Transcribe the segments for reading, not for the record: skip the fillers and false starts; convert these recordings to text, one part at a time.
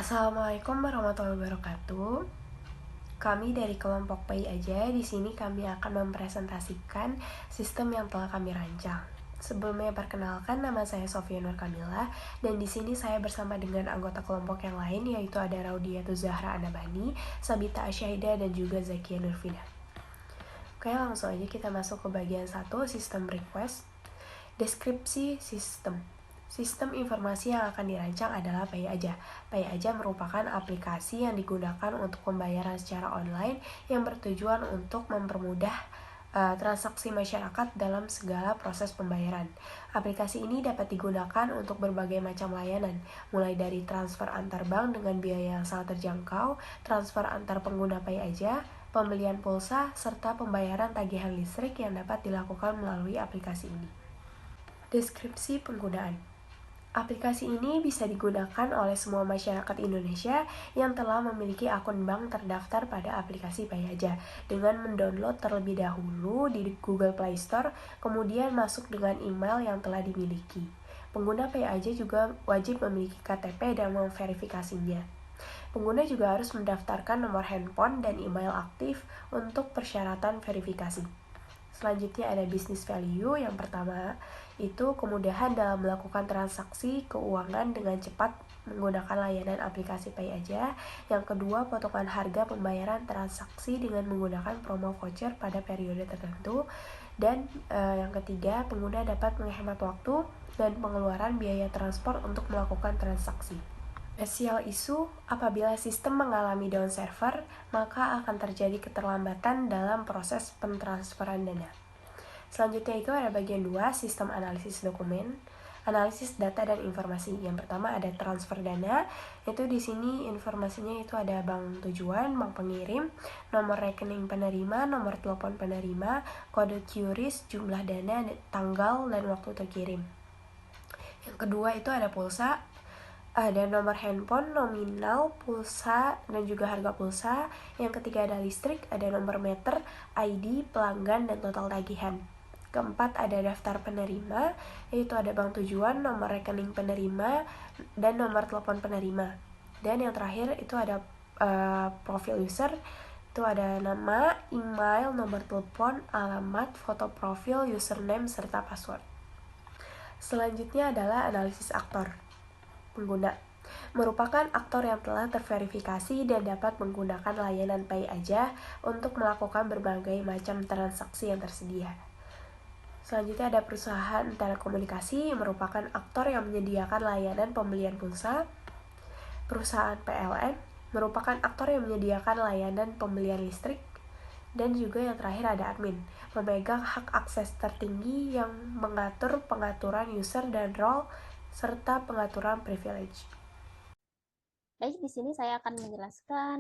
Assalamualaikum warahmatullahi wabarakatuh. Kami dari kelompok PAI aja, di sini kami akan mempresentasikan sistem yang telah kami rancang. Sebelumnya perkenalkan, nama saya Sofia Nur Kamila, dan di sini saya bersama dengan anggota kelompok yang lain, yaitu ada Raudiatul Zahra Anabani, Sabita Asyahida, dan juga Zakia Nurfina. Oke, langsung aja kita masuk ke bagian 1, sistem request. Deskripsi sistem. Sistem informasi yang akan dirancang adalah PAI Aja. PAI Aja merupakan aplikasi yang digunakan untuk pembayaran secara online yang bertujuan untuk mempermudah transaksi masyarakat dalam segala proses pembayaran. Aplikasi ini dapat digunakan untuk berbagai macam layanan, mulai dari transfer antar bank dengan biaya yang sangat terjangkau, transfer antar pengguna PAI Aja, pembelian pulsa, serta pembayaran tagihan listrik yang dapat dilakukan melalui aplikasi ini. Deskripsi penggunaan. Aplikasi ini bisa digunakan oleh semua masyarakat Indonesia yang telah memiliki akun bank terdaftar pada aplikasi PAI Aja dengan mendownload terlebih dahulu di Google Play Store, kemudian masuk dengan email yang telah dimiliki. Pengguna PAI Aja juga wajib memiliki KTP dan memverifikasinya. Pengguna juga harus mendaftarkan nomor handphone dan email aktif untuk persyaratan verifikasi. Selanjutnya ada business value. Yang pertama itu kemudahan dalam melakukan transaksi keuangan dengan cepat menggunakan layanan aplikasi PAI Aja. Yang kedua, potongan harga pembayaran transaksi dengan menggunakan promo voucher pada periode tertentu. Dan yang ketiga, pengguna dapat menghemat waktu dan pengeluaran biaya transport untuk melakukan transaksi. Special issue, apabila sistem mengalami down server, maka akan terjadi keterlambatan dalam proses pentransferan dana. Selanjutnya itu ada bagian 2, sistem analisis dokumen, analisis data dan informasi. Yang pertama ada transfer dana, itu di sini informasinya itu ada bank tujuan, bank pengirim, nomor rekening penerima, nomor telepon penerima, kode QRIS, jumlah dana, tanggal dan waktu terkirim. Yang kedua itu ada pulsa, ada nomor handphone, nominal, pulsa, dan juga harga pulsa. Yang ketiga ada listrik, ada nomor meter, ID, pelanggan, dan total tagihan. Keempat ada daftar penerima, yaitu ada bank tujuan, nomor rekening penerima, dan nomor telepon penerima. Dan yang terakhir itu ada profil user, itu ada nama, email, nomor telepon, alamat, foto profil, username, serta password. Selanjutnya adalah analisis aktor pengguna, merupakan aktor yang telah terverifikasi dan dapat menggunakan layanan PAI Aja untuk melakukan berbagai macam transaksi yang tersedia. Selanjutnya ada perusahaan telekomunikasi yang merupakan aktor yang menyediakan layanan pembelian pulsa. Perusahaan PLN merupakan aktor yang menyediakan layanan pembelian listrik. Dan juga yang terakhir ada admin, memegang hak akses tertinggi yang mengatur pengaturan user dan role serta pengaturan privilege. Baik, di sini saya akan menjelaskan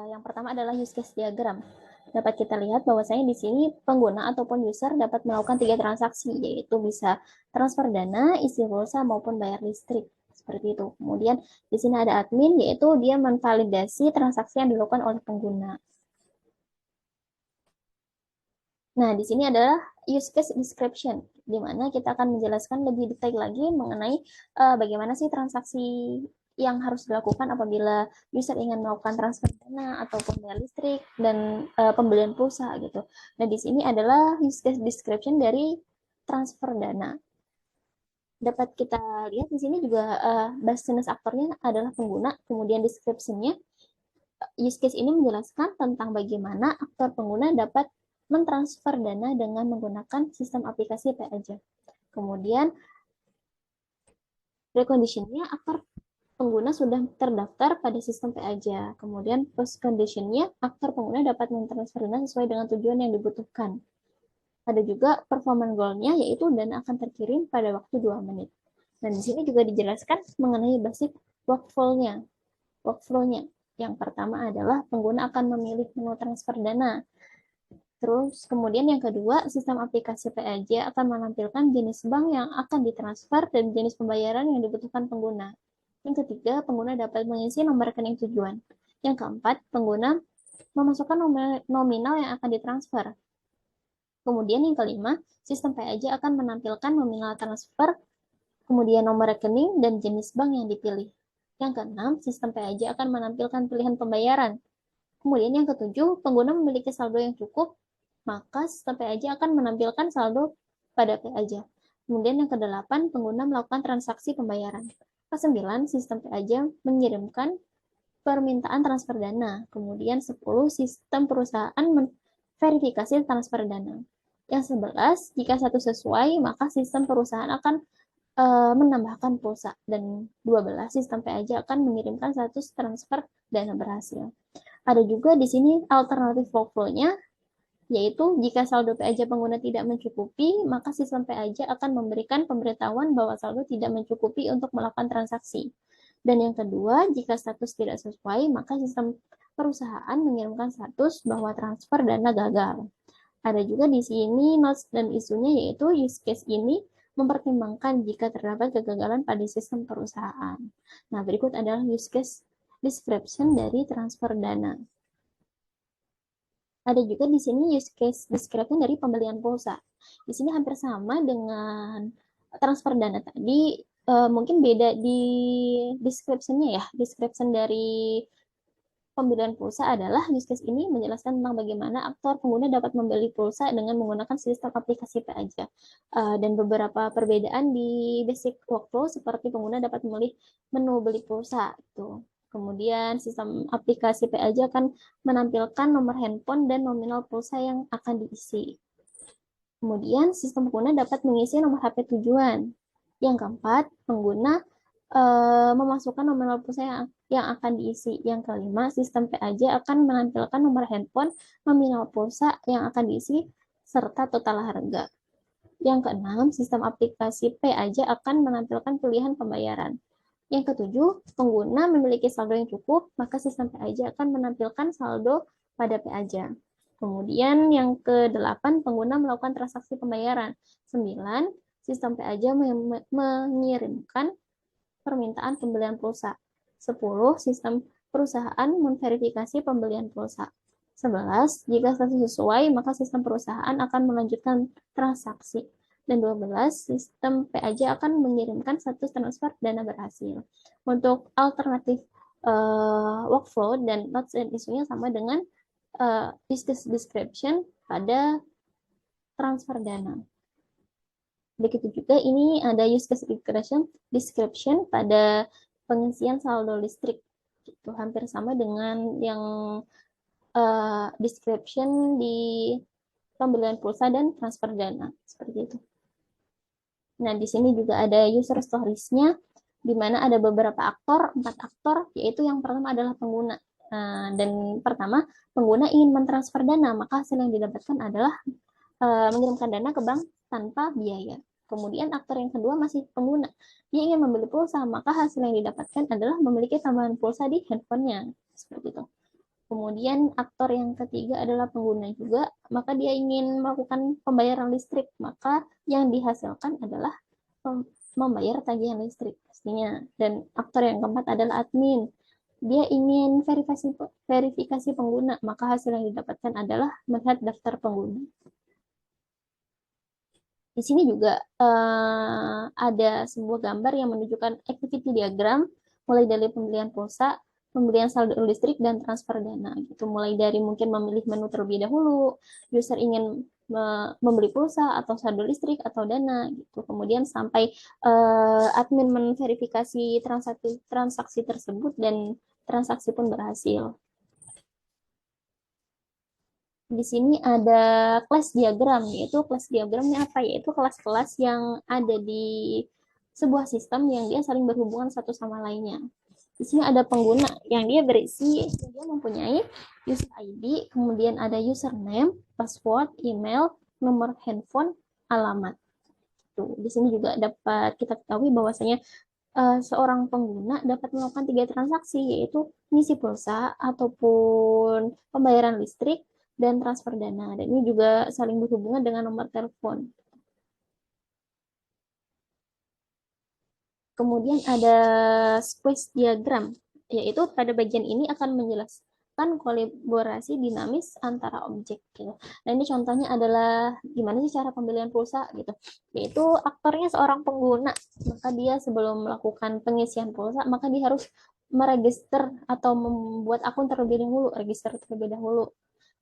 yang pertama adalah use case diagram. Dapat kita lihat bahwasanya di sini pengguna ataupun user dapat melakukan 3 transaksi, yaitu bisa transfer dana, isi pulsa, maupun bayar listrik. Seperti itu. Kemudian di sini ada admin, yaitu dia memvalidasi transaksi yang dilakukan oleh pengguna. Nah, di sini adalah use case description, di mana kita akan menjelaskan lebih detail lagi mengenai bagaimana sih transaksi yang harus dilakukan apabila user ingin melakukan transfer dana ataupun bayar listrik dan pembelian pulsa gitu. Nah, di sini adalah use case description dari transfer dana. Dapat kita lihat di sini juga business aktornya adalah pengguna, kemudian description-nya use case ini menjelaskan tentang bagaimana aktor pengguna dapat mentransfer dana dengan menggunakan sistem aplikasi PAI Aja. Kemudian precondition-nya aktor pengguna sudah terdaftar pada sistem PAI Aja. Kemudian post condition-nya aktor pengguna dapat mentransfer dana sesuai dengan tujuan yang dibutuhkan. Ada juga performance goal-nya, yaitu dana akan terkirim pada waktu 2 menit. Dan di sini juga dijelaskan mengenai basic workflow-nya. Workflow-nya yang pertama adalah pengguna akan memilih menu transfer dana. Terus kemudian yang kedua, sistem aplikasi PAJ akan menampilkan jenis bank yang akan ditransfer dan jenis pembayaran yang dibutuhkan pengguna. Yang ketiga, pengguna dapat mengisi nomor rekening tujuan. Yang keempat, pengguna memasukkan nominal yang akan ditransfer. Kemudian yang kelima, sistem PAJ akan menampilkan nominal transfer, kemudian nomor rekening dan jenis bank yang dipilih. Yang keenam, sistem P aja akan menampilkan pilihan pembayaran. Kemudian yang ketujuh, pengguna memiliki saldo yang cukup, maka sistem P aja akan menampilkan saldo pada P aja. Kemudian yang kedelapan, pengguna melakukan transaksi pembayaran. Kesembilan, sistem P aja mengirimkan permintaan transfer dana. Kemudian 10, sistem perusahaan verifikasi transfer dana. Yang 11, jika satu sesuai, maka sistem perusahaan akan menambahkan pulsa. Dan 12, sistem P aja akan mengirimkan status transfer dana berhasil. Ada juga di sini alternatif workflow-nya, yaitu jika saldo P aja pengguna tidak mencukupi, maka sistem P aja akan memberikan pemberitahuan bahwa saldo tidak mencukupi untuk melakukan transaksi. Dan yang kedua, jika status tidak sesuai, maka sistem perusahaan mengirimkan status bahwa transfer dana gagal. Ada juga di sini notes dan isunya, yaitu use case ini mempertimbangkan jika terdapat kegagalan pada sistem perusahaan. Nah, berikut adalah use case description dari transfer dana. Ada juga di sini use case description dari pembelian pulsa. Di sini hampir sama dengan transfer dana tadi, mungkin beda di description-nya ya. Description dari pembelian pulsa adalah use case ini menjelaskan tentang bagaimana aktor pengguna dapat membeli pulsa dengan menggunakan sistem aplikasi P aja. Dan beberapa perbedaan di basic workflow seperti pengguna dapat memilih menu beli pulsa. Tuh. Kemudian sistem aplikasi P aja akan menampilkan nomor handphone dan nominal pulsa yang akan diisi. Kemudian sistem pengguna dapat mengisi nomor HP tujuan. Yang keempat, pengguna memasukkan nominal pulsa yang akan diisi. Yang kelima, sistem P aja akan menampilkan nomor handphone, nominal pulsa yang akan diisi, serta total harga. Yang keenam, sistem aplikasi P aja akan menampilkan pilihan pembayaran. Yang ketujuh, pengguna memiliki saldo yang cukup, maka sistem P aja akan menampilkan saldo pada P aja. Kemudian yang kedelapan, pengguna melakukan transaksi pembayaran. 9, sistem P aja mengirimkan permintaan pembelian pulsa. 10, sistem perusahaan memverifikasi pembelian pulsa. 11, jika status sesuai, maka sistem perusahaan akan melanjutkan transaksi. Dan 12, sistem P aja akan mengirimkan status transfer dana berhasil. Untuk alternatif workflow dan notes dan isunya sama dengan business description pada transfer dana. Begitu juga ini ada use case description pada pengisian saldo listrik. Itu hampir sama dengan yang description di pembelian pulsa dan transfer dana. Seperti itu. Nah, di sini juga ada user stories-nya, di mana ada beberapa aktor, 4 aktor, yaitu yang pertama adalah pengguna. Dan pertama, pengguna ingin mentransfer dana, maka hasil yang didapatkan adalah mengirimkan dana ke bank tanpa biaya. Kemudian aktor yang kedua masih pengguna. Dia ingin membeli pulsa, maka hasil yang didapatkan adalah memiliki tambahan pulsa di handphonenya. Seperti itu. Kemudian aktor yang ketiga adalah pengguna juga, maka dia ingin melakukan pembayaran listrik, maka yang dihasilkan adalah membayar tagihan listrik pastinya. Dan aktor yang keempat adalah admin. Dia ingin verifikasi pengguna, maka hasil yang didapatkan adalah melihat daftar pengguna. Di sini juga ada sebuah gambar yang menunjukkan activity diagram, mulai dari pembelian pulsa, pembelian saldo listrik, dan transfer dana. Gitu. Mulai dari mungkin memilih menu terlebih dahulu, user ingin membeli pulsa atau saldo listrik atau dana. Gitu. Kemudian sampai admin memverifikasi transaksi tersebut dan transaksi pun berhasil. Di sini ada class diagram, yaitu class diagramnya apa? Yaitu kelas-kelas yang ada di sebuah sistem yang dia saling berhubungan satu sama lainnya. Di sini ada pengguna yang dia berisi, dia mempunyai user ID, kemudian ada username, password, email, nomor handphone, alamat. Tuh, di sini juga dapat kita ketahui bahwasanya seorang pengguna dapat melakukan 3 transaksi, yaitu ngisi pulsa ataupun pembayaran listrik dan transfer dana. Dan ini juga saling berhubungan dengan nomor telepon. Kemudian ada squeeze diagram, yaitu pada bagian ini akan melakukan kolaborasi dinamis antara objek gitu. Nah, ini contohnya adalah gimana sih cara pembelian pulsa gitu. Yaitu aktornya seorang pengguna, maka dia sebelum melakukan pengisian pulsa, maka dia harus meregister atau membuat akun terlebih dahulu, register terlebih dahulu.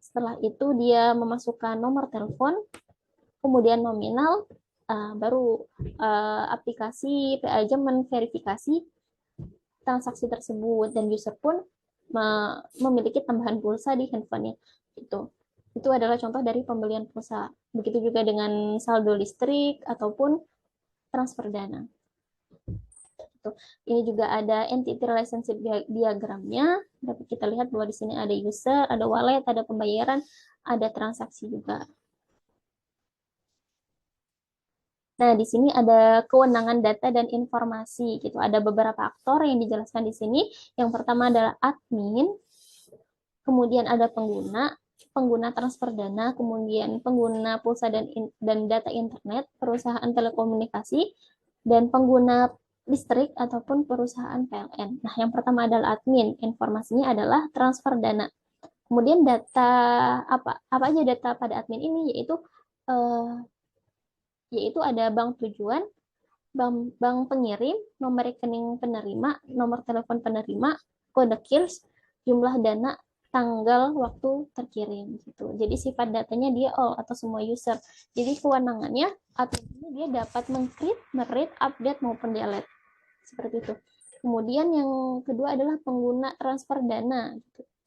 Setelah itu dia memasukkan nomor telepon, kemudian nominal, baru aplikasi PAJ memverifikasi transaksi tersebut dan user pun memiliki tambahan pulsa di handphonenya. Itu adalah contoh dari pembelian pulsa. Begitu juga dengan saldo listrik ataupun transfer dana. Ini juga ada entity relationship diagramnya. Dapat kita lihat bahwa di sini ada user, ada wallet, ada pembayaran, ada transaksi juga. Nah, di sini ada kewenangan data dan informasi gitu. Ada beberapa aktor yang dijelaskan di sini. Yang pertama adalah admin, kemudian ada pengguna transfer dana, kemudian pengguna pulsa dan data internet, perusahaan telekomunikasi, dan pengguna listrik ataupun perusahaan PLN. Nah, yang pertama adalah admin. Informasinya adalah transfer dana. Kemudian data apa aja data pada admin ini yaitu ada bank tujuan, bank pengirim, nomor rekening penerima, nomor telepon penerima, kode KIRS, jumlah dana, tanggal, waktu terkirim gitu. Jadi sifat datanya dia all atau semua user. Jadi kewenangannya admin ini dia dapat meng-create, merate, update maupun delete. Seperti itu. Kemudian yang kedua adalah pengguna transfer dana.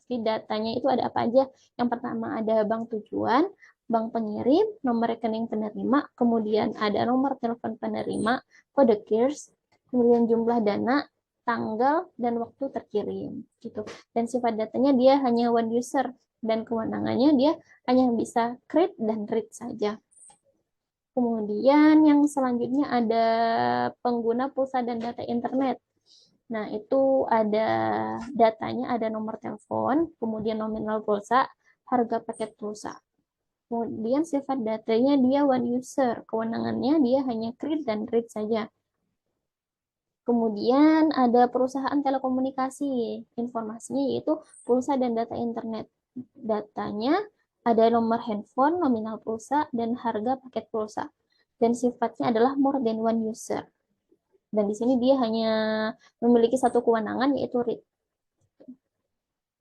Jadi datanya itu ada apa aja? Yang pertama ada bank tujuan, bank pengirim, nomor rekening penerima, kemudian ada nomor telepon penerima, kode KIRS, kemudian jumlah dana, tanggal, dan waktu terkirim. Gitu. Dan sifat datanya dia hanya one user, dan kewenangannya dia hanya bisa create dan read saja. Kemudian yang selanjutnya ada pengguna pulsa dan data internet. Nah, itu ada datanya, ada nomor telepon, kemudian nominal pulsa, harga paket pulsa. Kemudian sifat datanya dia one user, kewenangannya dia hanya create dan read saja. Kemudian ada perusahaan telekomunikasi, informasinya yaitu pulsa dan data internet. Datanya ada nomor handphone, nominal pulsa, dan harga paket pulsa. Dan sifatnya adalah more than one user. Dan di sini dia hanya memiliki satu kewenangan yaitu read.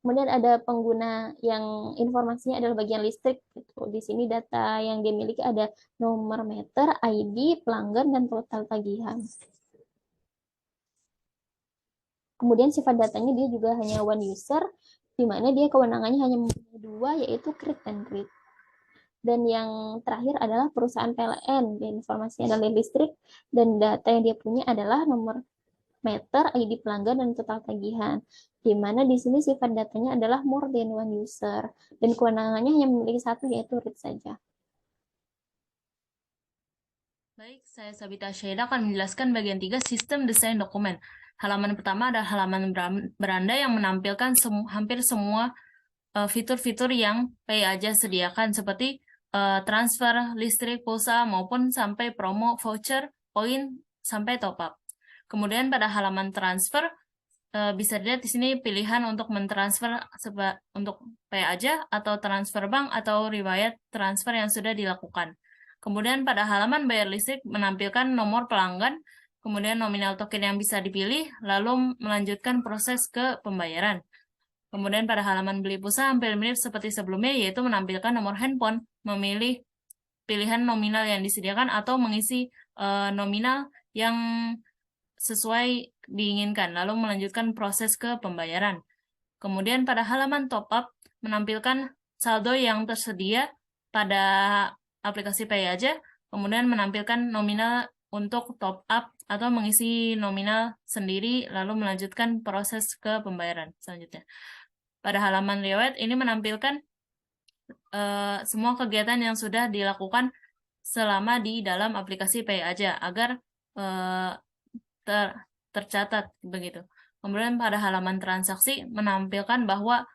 Kemudian ada pengguna yang informasinya adalah bagian listrik. Gitu. Di sini data yang dia miliki ada nomor meter, ID, pelanggan, dan total tagihan. Kemudian sifat datanya dia juga hanya one user, di mana dia kewenangannya hanya mempunyai dua, yaitu create dan read. Dan yang terakhir adalah perusahaan PLN, dan informasinya adalah listrik, dan data yang dia punya adalah nomor meter, ID pelanggan, dan total tagihan. Di mana di sini sifat datanya adalah more than one user, dan kewenangannya hanya memiliki satu, yaitu read saja. Baik, saya Sabita Syaida akan menjelaskan bagian 3 sistem desain dokumen. Halaman pertama adalah halaman beranda yang menampilkan hampir semua fitur-fitur yang PAI aja sediakan seperti transfer, listrik, pulsa, maupun sampai promo, voucher, poin, sampai top up. Kemudian pada halaman transfer, bisa dilihat di sini pilihan untuk mentransfer untuk PAI aja atau transfer bank atau riwayat transfer yang sudah dilakukan. Kemudian pada halaman bayar listrik menampilkan nomor pelanggan, kemudian nominal token yang bisa dipilih, lalu melanjutkan proses ke pembayaran. Kemudian pada halaman beli pulsa hampir mirip seperti sebelumnya, yaitu menampilkan nomor handphone, memilih pilihan nominal yang disediakan atau mengisi nominal yang sesuai diinginkan, lalu melanjutkan proses ke pembayaran. Kemudian pada halaman top up menampilkan saldo yang tersedia pada aplikasi Pay aja, kemudian menampilkan nominal untuk top up atau mengisi nominal sendiri, lalu melanjutkan proses ke pembayaran selanjutnya. Pada halaman riwayat ini menampilkan semua kegiatan yang sudah dilakukan selama di dalam aplikasi Pay aja agar tercatat begitu. Kemudian pada halaman transaksi menampilkan bahwa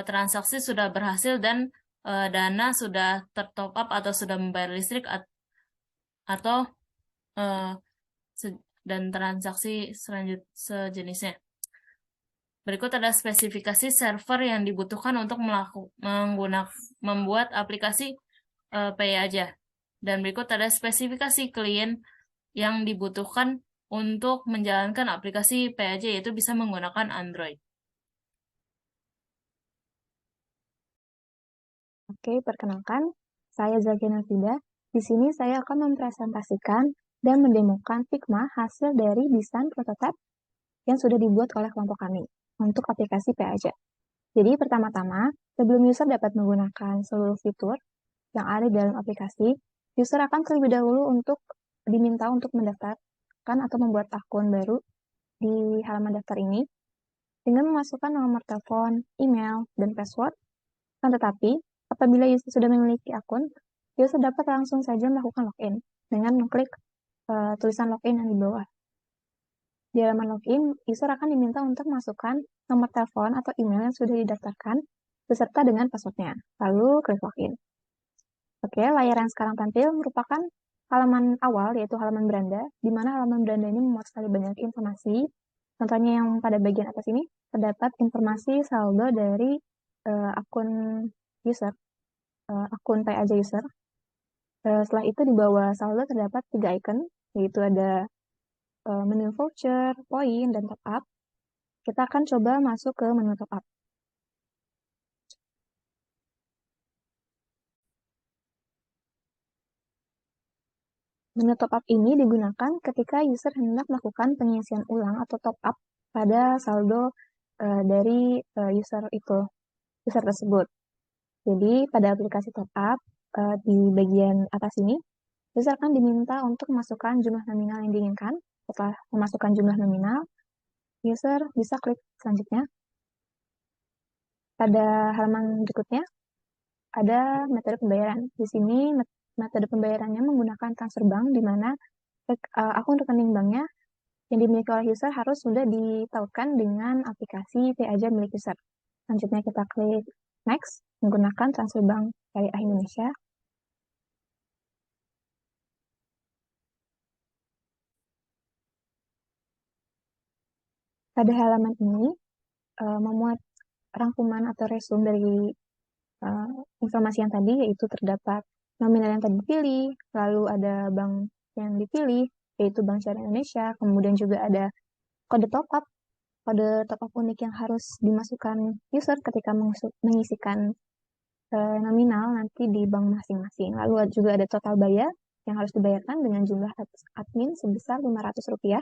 transaksi sudah berhasil dan dana sudah tertop up atau sudah membayar listrik atau dan transaksi sejenisnya. Berikut ada spesifikasi server yang dibutuhkan untuk membuat aplikasi Pay Aja. Dan berikut ada spesifikasi klien yang dibutuhkan untuk menjalankan aplikasi Pay Aja, yaitu bisa menggunakan Android. Oke, perkenalkan, saya Zakiana Fida. Di sini saya akan mempresentasikan dan mendemokan Figma hasil dari desain prototipe yang sudah dibuat oleh kelompok kami untuk aplikasi P aja. Jadi pertama-tama, sebelum user dapat menggunakan seluruh fitur yang ada di dalam aplikasi, user akan terlebih dahulu diminta untuk mendaftarkan atau membuat akun baru di halaman daftar ini dengan memasukkan nomor telepon, email, dan password. Tetapi, apabila user sudah memiliki akun, user dapat langsung saja melakukan login dengan mengklik tulisan login yang di bawah. Di halaman login, user akan diminta untuk masukkan nomor telepon atau email yang sudah didaftarkan beserta dengan passwordnya. Lalu klik login. Oke, layar yang sekarang tampil merupakan halaman awal, yaitu halaman beranda, di mana halaman beranda ini memuat sekali banyak informasi. Contohnya yang pada bagian atas ini, terdapat informasi saldo dari akun user, akun Pay aja user. Setelah itu di bawah saldo terdapat 3 icon, yaitu ada menu voucher, poin, dan top up. Kita akan coba masuk ke menu top up. Menu top up ini digunakan ketika user hendak melakukan pengisian ulang atau top up pada saldo dari user tersebut. Jadi pada aplikasi top up di bagian atas ini, user akan diminta untuk memasukkan jumlah nominal yang diinginkan. Setelah memasukkan jumlah nominal, user bisa klik selanjutnya. Pada halaman berikutnya, ada metode pembayaran. Di sini metode pembayarannya menggunakan transfer bank, di mana akun rekening banknya yang dimiliki oleh user harus sudah ditautkan dengan aplikasi Pay aja milik user. Selanjutnya kita klik next menggunakan transfer bank Syariah Indonesia. Pada halaman ini memuat rangkuman atau resume dari informasi yang tadi, yaitu terdapat nominal yang tadi dipilih, lalu ada bank yang dipilih, yaitu Bank Syariah Indonesia, kemudian juga ada kode top up unik yang harus dimasukkan user ketika mengisikan nominal nanti di bank masing-masing. Lalu juga ada total bayar yang harus dibayarkan dengan jumlah admin sebesar Rp500.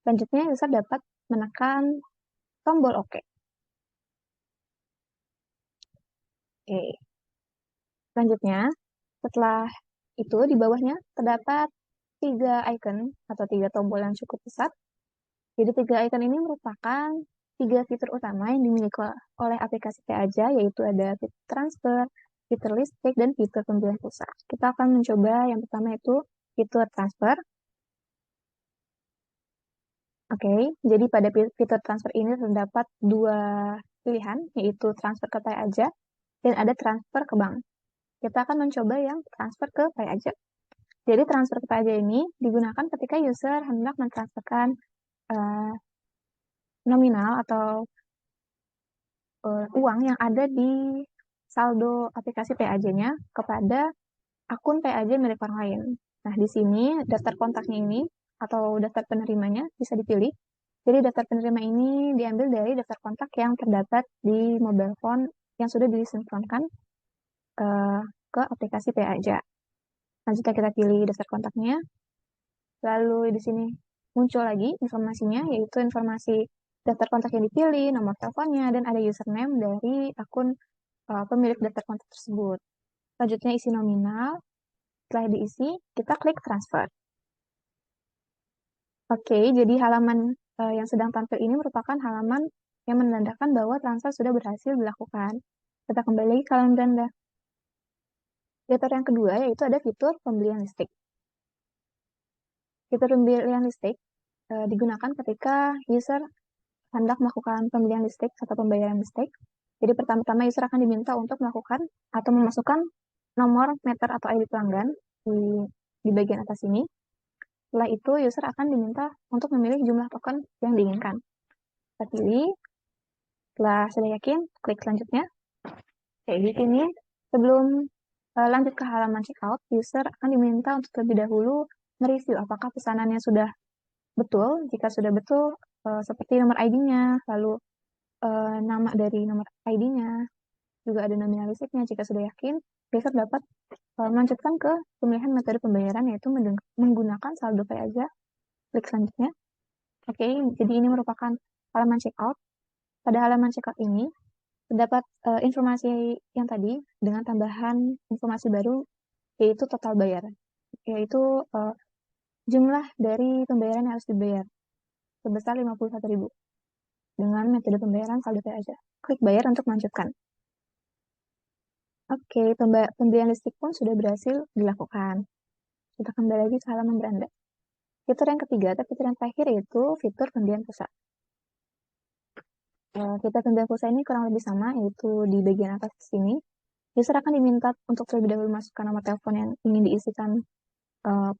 Selanjutnya, user dapat menekan tombol OK. Oke. Selanjutnya, setelah itu di bawahnya terdapat 3 icon atau 3 tombol yang cukup besar. Jadi 3 icon ini merupakan 3 fitur utama yang dimiliki oleh aplikasi Pay aja, yaitu ada fitur transfer, fitur listrik, dan fitur pembelian pulsa. Kita akan mencoba yang pertama itu fitur transfer. Oke, jadi pada fitur transfer ini terdapat 2 pilihan, yaitu transfer ke Pay aja dan ada transfer ke bank. Kita akan mencoba yang transfer ke Pay aja. Jadi transfer ke Pay aja ini digunakan ketika user hendak mentransferkan nominal atau uang yang ada di saldo aplikasi Pay aja-nya kepada akun Pay aja milik orang lain. Nah, di sini daftar kontaknya ini atau daftar penerimanya bisa dipilih. Jadi daftar penerima ini diambil dari daftar kontak yang terdapat di mobile phone yang sudah disinkronkan ke aplikasi Pay aja. Selanjutnya kita pilih daftar kontaknya. Lalu di sini muncul lagi informasinya, yaitu informasi daftar kontak yang dipilih, nomor teleponnya, dan ada username dari akun pemilik daftar kontak tersebut. Selanjutnya isi nominal. Setelah diisi, kita klik transfer. Oke, jadi halaman yang sedang tampil ini merupakan halaman yang menandakan bahwa transfer sudah berhasil dilakukan. Kita kembali lagi ke halaman beranda. Fitur yang kedua yaitu ada fitur pembelian listrik. Fitur pembelian listrik digunakan ketika user hendak melakukan pembelian listrik atau pembayaran listrik. Jadi pertama-tama user akan diminta untuk melakukan atau memasukkan nomor meter atau ID pelanggan di bagian atas ini. Setelah itu user akan diminta untuk memilih jumlah token yang diinginkan. Kita pilih, Setelah sudah yakin, klik selanjutnya. Oke, di sini sebelum lanjut ke halaman checkout, user akan diminta untuk terlebih dahulu mereview apakah pesanannya sudah betul. Jika sudah betul, seperti nomor ID-nya, lalu nama dari nomor ID-nya, juga ada nominal listriknya. Jika sudah yakin, user dapat melanjutkan ke pemilihan metode pembayaran, yaitu menggunakan saldo pay aja. Klik selanjutnya. Oke, jadi ini merupakan halaman checkout. Pada halaman checkout ini, terdapat informasi yang tadi dengan tambahan informasi baru, yaitu total bayar, yaitu jumlah dari pembayaran yang harus dibayar sebesar 51.000 dengan metode pembayaran saldo pay aja. Klik bayar untuk melanjutkan. Oke, pembelian listrik pun sudah berhasil dilakukan. Kita kembali lagi ke halaman beranda. Fitur yang ketiga atau fitur yang terakhir yaitu fitur pembelian pulsa. Fitur pembelian pulsa ini kurang lebih sama, yaitu di bagian atas sini. User akan diminta untuk terlebih dahulu masukkan nomor telepon yang ingin diisikan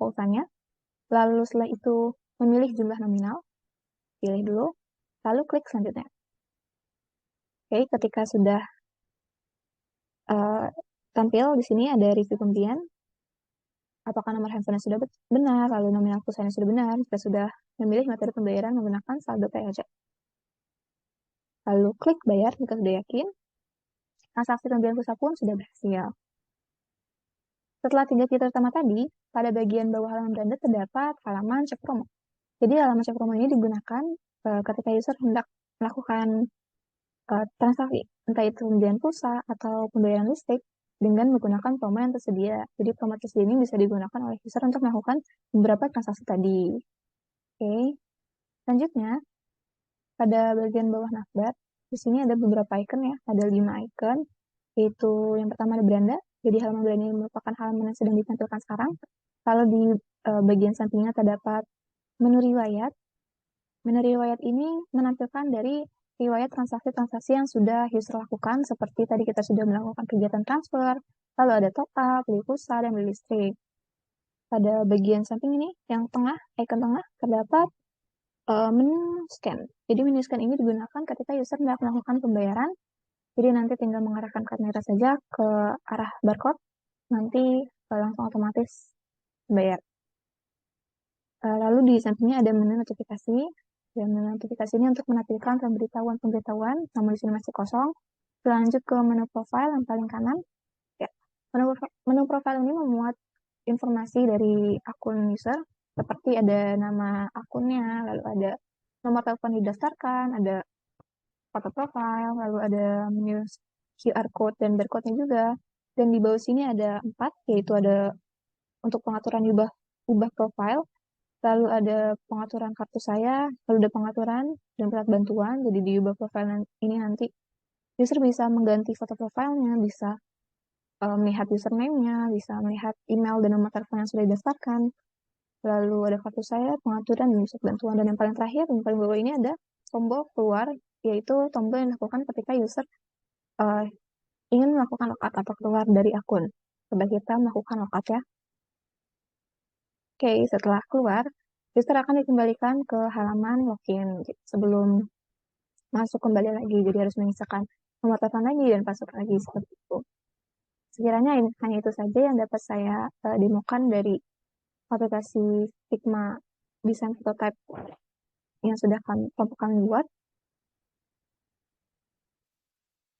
pulsanya. Lalu setelah itu memilih jumlah nominal. Pilih dulu, lalu klik selanjutnya. Oke, ketika sudah tampil di sini ada review pembelian. Apakah nomor handphone sudah benar, lalu nominal pulsanya sudah benar, jika sudah memilih metode pembayaran menggunakan saldo pay aja. Lalu klik bayar jika sudah yakin. Transaksi pembelian pulsa pun sudah berhasil. Setelah 3 fitur utama tadi, pada bagian bawah halaman beranda terdapat halaman cek promo. Jadi halaman cek promo ini digunakan ketika user hendak melakukan transaksi, entah itu pembelian pulsa atau pembayaran listrik, dengan menggunakan promo yang tersedia. Jadi promo tersedia ini bisa digunakan oleh user untuk melakukan beberapa transaksi tadi. Oke. Selanjutnya, pada bagian bawah navbar, di sini ada beberapa icon ya, ada 5 icon, yaitu yang pertama ada beranda. Jadi halaman beranda ini merupakan halaman yang sedang ditampilkan sekarang. Lalu di bagian sampingnya terdapat menu riwayat. Menu riwayat ini menampilkan dari riwayat transaksi-transaksi yang sudah user lakukan, seperti tadi kita sudah melakukan kegiatan transfer, lalu ada top up, beli pulsa, dan beli listrik. Pada bagian samping ini, yang tengah, icon tengah, terdapat menu scan. Jadi menu scan ini digunakan ketika user hendak melakukan pembayaran. Jadi nanti tinggal mengarahkan kamera saja ke arah barcode, nanti langsung otomatis bayar. Lalu di sampingnya ada menu notifikasi. Dan menu notifikasi ini untuk menampilkan pemberitahuan, namun di sini masih kosong. Lanjut ke menu profile yang paling kanan. Ya, menu profile ini memuat informasi dari akun user, seperti ada nama akunnya, lalu ada nomor telepon didaftarkan, ada foto profile, lalu ada menu QR code dan barcode-nya juga. Dan di bawah sini ada 4, yaitu ada untuk pengaturan ubah profile, lalu ada pengaturan kartu saya, lalu ada pengaturan dan pelat bantuan. Jadi di ubah profile ini nanti user bisa mengganti foto profilnya, bisa melihat username-nya, bisa melihat email dan nomor telepon yang sudah didaftarkan. Lalu ada kartu saya, pengaturan dan pelat bantuan. Dan yang paling terakhir, yang paling bawah ini ada tombol keluar, yaitu tombol yang dilakukan ketika user ingin melakukan logout atau keluar dari akun. Coba kita melakukan logout ya. Oke, setelah keluar, user akan dikembalikan ke halaman login sebelum masuk kembali lagi. Jadi harus menyisakan nomor telepon lagi dan password lagi seperti itu. Sekiranya hanya itu saja yang dapat saya demokan dari aplikasi Figma Design Prototype yang sudah kelompok kami buat.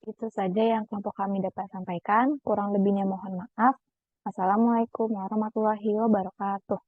Itu saja yang kelompok kami dapat sampaikan. Kurang lebihnya mohon maaf. Assalamualaikum warahmatullahi wabarakatuh.